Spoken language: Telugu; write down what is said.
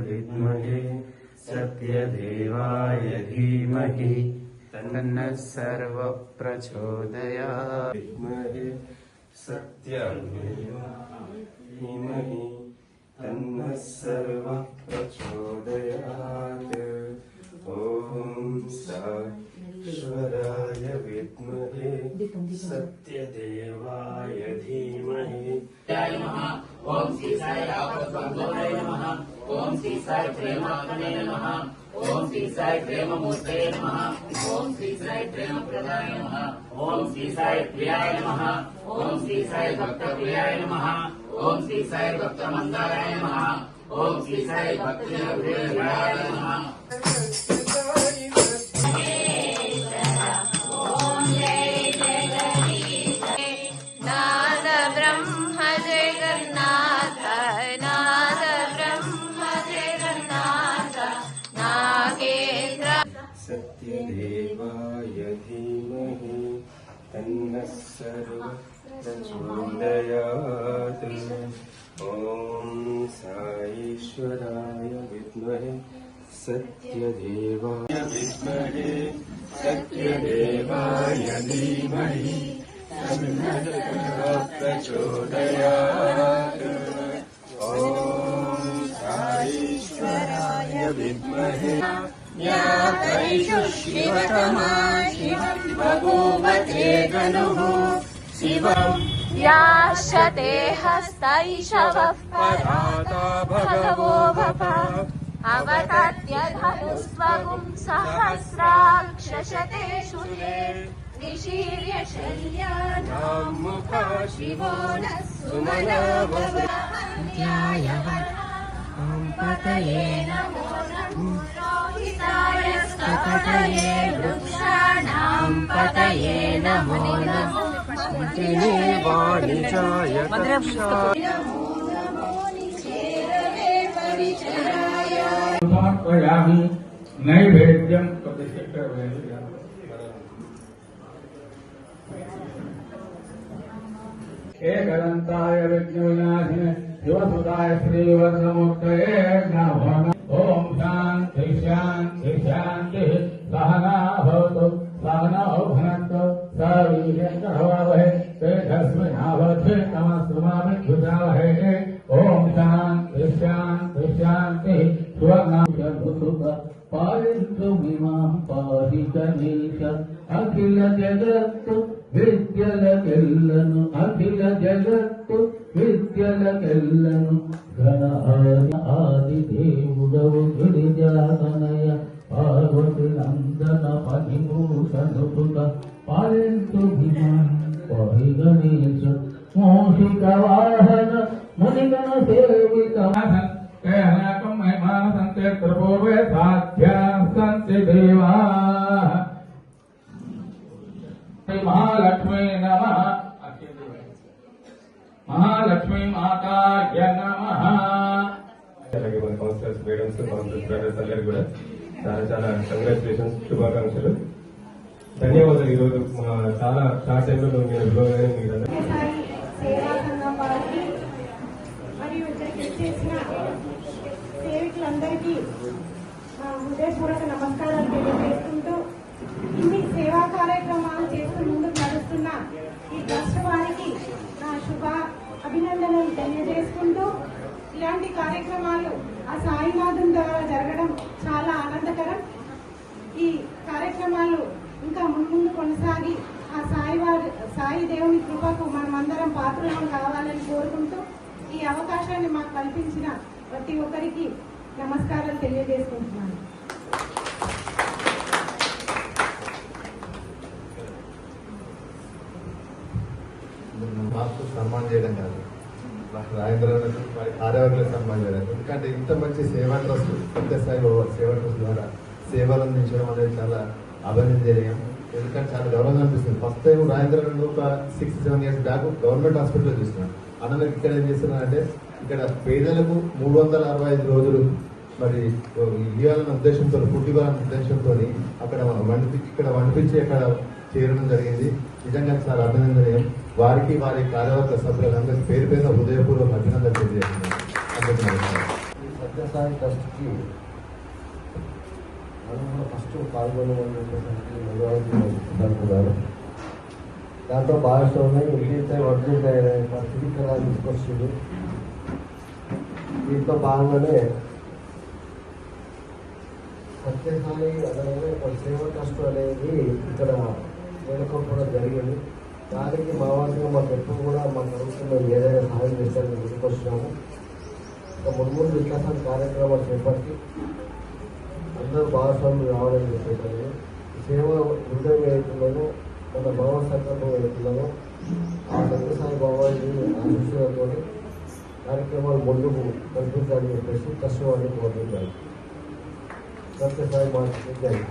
विद्महे सत्यदेवाय धीमहि तन्नः सर्वः प्रचोदयात्। विद्महे सत्यदेवाय धीमहि तन्नः सर्वः प्रचोदयात्। ओम ईश्वराय विद्महे सत्यदेवाय धीमहि। ओम श्री साई रावतवंदनाय नमः। ओम श्री साई प्रेमात्मने नमः। ओम श्री साई प्रेममूर्तये नमः। ओम श्री साई प्रेमप्रदाय नमः। ओम श्री साई प्रियाय नमः। ओम श्री साई भक्तप्रियाय नमः। ओम श्री साई भक्तमंदाराय नमः। ओम श्री साई भक्तजनप्रियाय नमः। सत्यदेवाय धीमहि तन्नः सर्वः प्रचोदयात्। ओम साईश्वराय विद्महे सत्यदेवाय विद्महे सत्यदेवाय धीमहि तन्नः सर्वः प्रचोदयात्। ओम साईश्वराय विद्महे शिवतमा शिवं बभूवते गनुः शिवं याशते हस्तैषवः पराता भगवो भव अवतत्य धनुस्वगुं सहस्राक्षशते शूले निशीर्य शल्यानां मुखा शिवो नः सुमना भवत्यायवत्। ॐ पतये नमो नमः पतये वृक्षाणां पतये नमो नमः वाणिजाय समर्पयामि नैवेद्यं प्रतिष्ठितव्यं। एकदन्ताय विघ्नविनाशिने शिवसुताय श्रीवत्समूर्तये नमः। ओम शांति शांति शांति। सहना भवतु सहनौ भुनक्तु सवीर्यं करवावहै तेजस्विनावधि तमस्तु मा विद्विषावहै। ओम शांति शांति शांति। सुवर्णाभूत पारयन्तु इमां पाहि गणेश अखिल जगत्तु విద్యలకెల్లను అఖిల జగత్తు విద్యలకెల్లను ఘన ఆది దేవుడవు గిరిజాతనయ పార్వతి నందన పనిభూషణుత పాలింతు భీమాన్ పాహి గణేశ మోషిక వాహన మునిగణ సేవిత కేహనకం మహిమాన సంతే త్రిపూర్వే సాధ్యా సంతి దేవా। महालक्ष्मी नमः। महालक्ष्मी माताय नमः। అలాగే మన కౌన్సిలర్స్ మేడమ్స్ కౌన్సిలర్స్ బ్రదర్స్ అందరికీ కూడా చాలా చాలా కంగ్రాచులేషన్స్ శుభాకాంక్షలు ధన్యవాదాలు। ఈరోజు చాలా షార్ట్ టైంలో మీరు విలువగానే మీరు సేవా సంఘం వారికి మరియు ఇక్కడికి చేసిన సేవకులందరికీ హృదయపూర్వక నమస్కారాలు తెలియజేసుకుంటూ ఇన్ని సేవా కార్యక్రమాలు చేస్తూ ముందుకు నడుస్తున్న ఈ ట్రస్ట్ వారికి నా శుభ అభినందనలు తెలియజేసుకుంటూ ఇలాంటి కార్యక్రమాలు ఆ సాయినాథం ద్వారా జరగడం చాలా ఆనందకరం। ఈ కార్యక్రమాలు ఇంకా ముందు కొనసాగి ఆ సాయి దేవుని కృపకు మనమందరం పాత్రలం కావాలని కోరుకుంటూ ఈ అవకాశాన్ని మాకు కల్పించిన ప్రతి ఒక్కరికి నమస్కారాలు తెలియజేసుకుంటున్నాను। మాకు సన్మానం చేయడం కాదు, రాజేంద్రకి వారి కార్యవర్గులకు సన్మానం చేయడం. ఎందుకంటే ఇంత మంచి సేవా ట్రస్ట్ పెద్ద స్థాయి సేవా ట్రస్ట్ ద్వారా సేవలు అందించడం అనేది చాలా అభినందనీయం. ఎందుకంటే చాలా గౌరవంగా అనిపిస్తుంది. ఫస్ట్ టైం రాజేంద్ర ఒక 6-7 years బ్యాక్ గవర్నమెంట్ హాస్పిటల్లో చూసినాను. అన్నలకు ఇక్కడ ఏం చేస్తున్నారంటే ఇక్కడ పేదలకు 365 రోజులు మరి ఇవ్వాలన్న ఉద్దేశంతో, ఫుడ్ ఇవ్వాలన్న ఉద్దేశంతో అక్కడ వండిపించి అక్కడ చేరడం జరిగింది. నిజంగా చాలా అభినందనీయం. వారికి వారి కార్యవర్గ సభ్యులందరికీ పేరు పేరున హృదయపూర్వక అభినందనలు తెలియజేస్తున్నాను. సత్యసాయి ట్రస్ట్కి మనం ఫస్ట్ పాల్గొనమని చెప్పేసి అనుకున్నారు. దాంట్లో భాగస్వామ్యం ఇంటితో వర్జిట్ అనే పరిస్థితి ఇక్కడ తీసుకొచ్చింది. దీంట్లో భాగంగానే సత్యసాయి అలాగే ఒక సేవా ట్రస్ట్ అనేది ఇక్కడ నెలకొల్పడం జరిగింది. దానికి మా వంతుగా మాకు ఎప్పుడు కూడా మా ప్రభుత్వంలో ఏదైనా సహాయం చేస్తారని ముందుకొచ్చినాము. ఇంకా ముందు వికాసం కార్యక్రమాలు చేపట్టి అందరూ భాగస్వాములు రావాలని చెప్పేసి సేవ హృదయం ఏదైతుందో మన భావ సంకల్పం ఏదైతుందో ఆ సత్యసాయి బాబాజీ ఆశీస్సులతో కార్యక్రమాలు ముందుకు కల్పించాలని చెప్పేసి కష్టపడి కోరుతుంటారు. సత్యసాయి మాట్లాడి